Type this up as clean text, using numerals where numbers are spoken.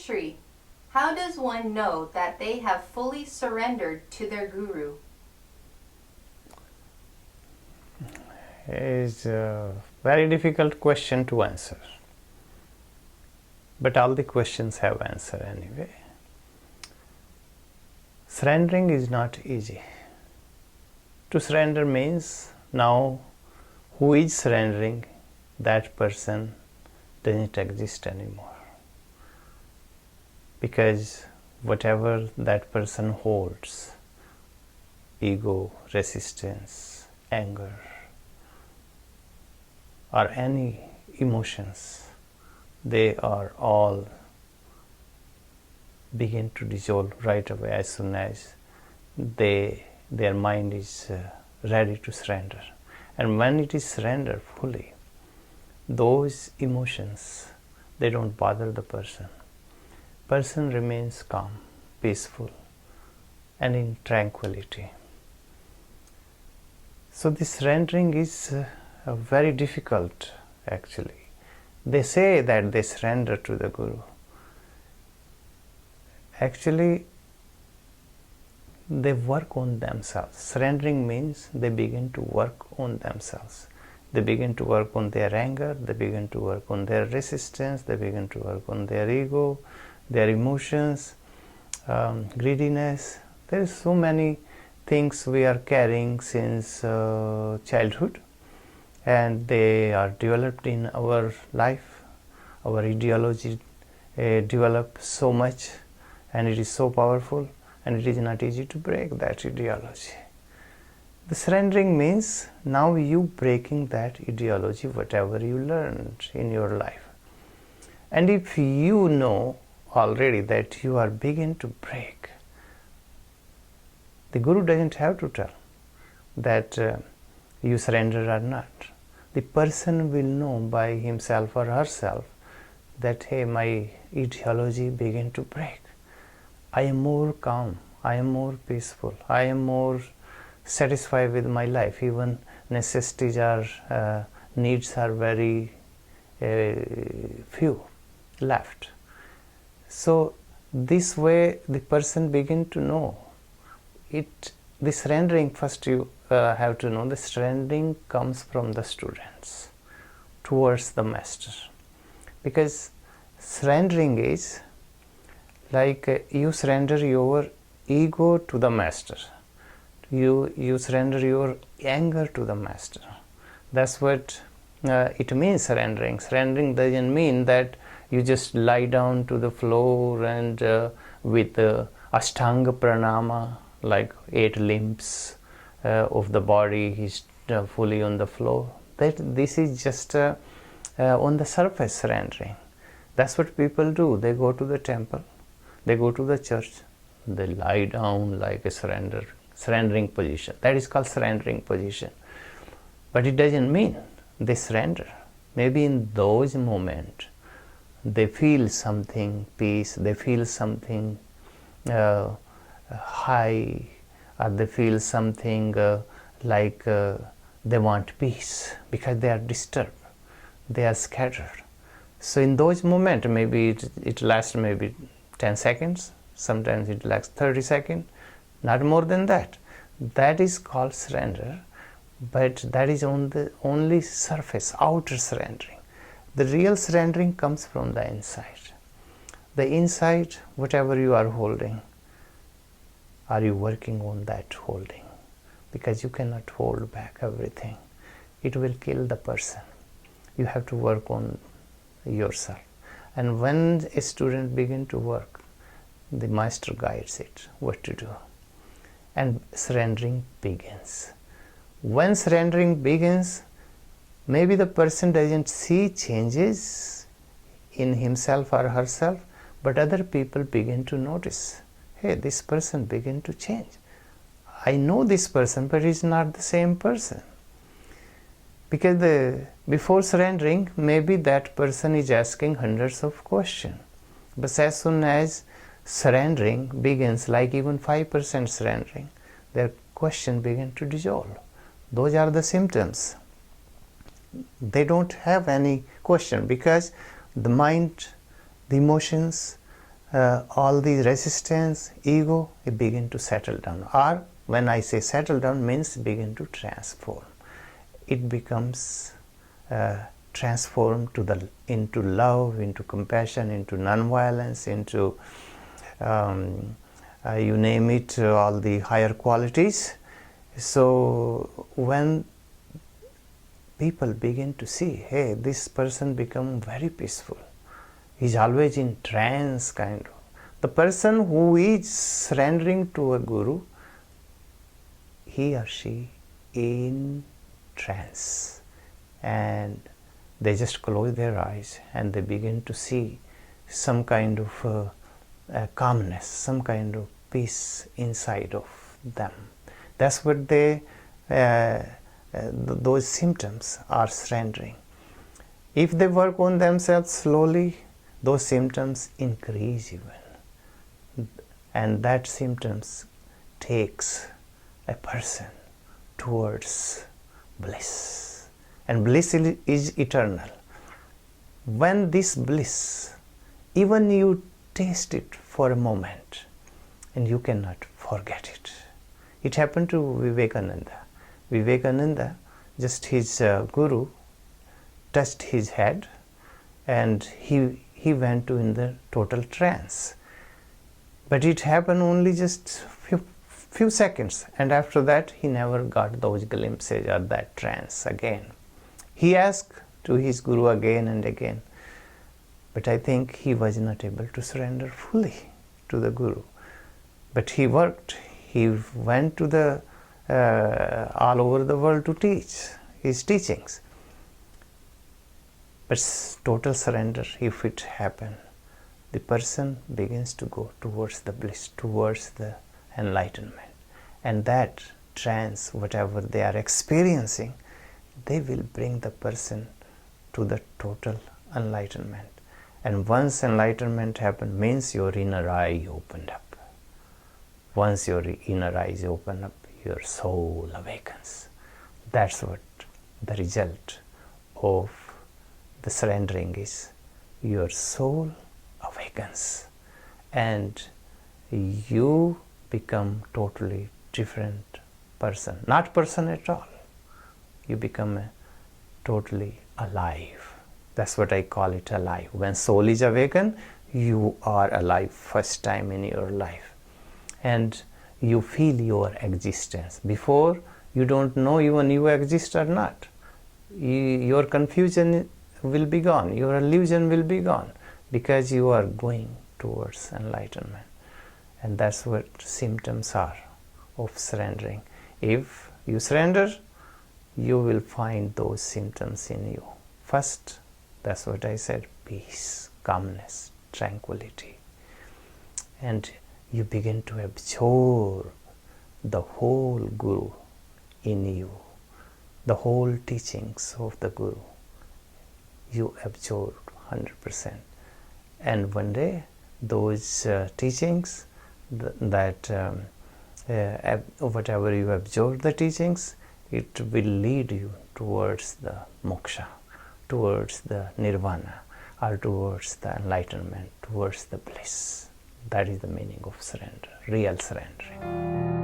Shree, how does one know that they have fully surrendered to their guru? Is a very difficult question to answer. But all the questions have answer anyway. Surrendering is not easy. To surrender means now who is surrendering, that person doesn't exist anymore. Because whatever that person holds, ego, resistance, anger, or any emotions, they are all begin to dissolve right away as soon as their mind is ready to surrender. And when it is surrendered fully, those emotions, they don't bother the person. Person remains calm, peaceful, and in tranquility. So this surrendering is very difficult actually. They say that they surrender to the Guru. Actually, they work on themselves. Surrendering means they begin to work on themselves. They begin to work on their anger, they begin to work on their resistance, they begin to work on their ego, their emotions, greediness. There is so many things we are carrying since childhood, and they are developed in our life. Our ideology developed so much, and it is so powerful, and it is not easy to break that ideology. The surrendering means now you breaking that ideology, whatever you learned in your life. And if you know already that you are beginning to break, the Guru doesn't have to tell that you surrender or not. The person will know by himself or herself that, hey, my ideology begin to break. I am more calm, I am more peaceful, I am more satisfied with my life. Even necessities are, needs are very few left. So this way the person begin to know it. The surrendering, first you have to know the surrendering comes from the students towards the master, because surrendering is like you surrender your ego to the master. You surrender your anger to the master. That's what it means, surrendering. Surrendering doesn't mean that you just lie down to the floor and with Ashtanga Pranama, like 8 limbs of the body is fully on the floor. This is just on the surface surrendering. That's what people do. They go to the temple, they go to the church, they lie down like a surrendering position. That is called surrendering position. But it doesn't mean they surrender. Maybe in those moments they feel something peace, they feel something high, or they feel something like they want peace, because they are disturbed, they are scattered. So in those moments, maybe it lasts maybe 10 seconds, sometimes it lasts 30 seconds, not more than that. That is called surrender, but that is on the only surface, outer surrendering. The real surrendering comes from the inside. The inside, whatever you are holding, are you working on that holding? Because you cannot hold back everything. It will kill the person. You have to work on yourself. And when a student begins to work, the master guides it what to do, and surrendering begins. When surrendering begins, maybe the person doesn't see changes in himself or herself, but other people begin to notice, hey, this person begin to change. I know this person, but he's not the same person. Because before surrendering, maybe that person is asking hundreds of questions. But as soon as surrendering begins, like even 5% surrendering, their question begin to dissolve. Those are the symptoms. They don't have any question, because the mind, the emotions, all the resistance, ego, it begin to settle down. Or when I say settle down, means begin to transform. It becomes transformed into love, into compassion, into non-violence, into you name it, all the higher qualities. So when people begin to see, hey, this person become very peaceful, he's always in trance kind of. The person who is surrendering to a guru, he or she in trance, and they just close their eyes and they begin to see some kind of calmness, some kind of peace inside of them. That's what those symptoms are surrendering. If they work on themselves slowly, those symptoms increase even, and that symptoms takes a person towards bliss, and bliss is eternal. When this bliss, even you taste it for a moment, and you cannot forget it. It happened to Vivekananda. Vivekananda, just his guru touched his head, and he went to in the total trance. But it happened only just few seconds, and after that he never got those glimpses of that trance again. He asked to his guru again and again, but I think he was not able to surrender fully to the guru. But he worked. He went to the all over the world to teach his teachings. But total surrender, if it happen, the person begins to go towards the bliss, towards the enlightenment. And that trance, whatever they are experiencing, they will bring the person to the total enlightenment. And once enlightenment happens, means your inner eye opened up. Once your inner eyes open up, your soul awakens. That's what the result of the surrendering is. Your soul awakens, and you become totally different person. Not person at all. You become a totally alive. That's what I call it, alive. When soul is awakened, you are alive first time in your life. And you feel your existence. Before, you don't know even you exist or not. Your confusion will be gone. Your illusion will be gone, because you are going towards enlightenment. And that's what symptoms are of surrendering. If you surrender, you will find those symptoms in you. First, that's what I said, peace, calmness, tranquility. And you begin to absorb the whole Guru in you, the whole teachings of the Guru. You absorb 100%. And one day, those teachings, whatever you absorb the teachings, it will lead you towards the moksha, towards the nirvana, or towards the enlightenment, towards the bliss. That is the meaning of surrender, real surrendering.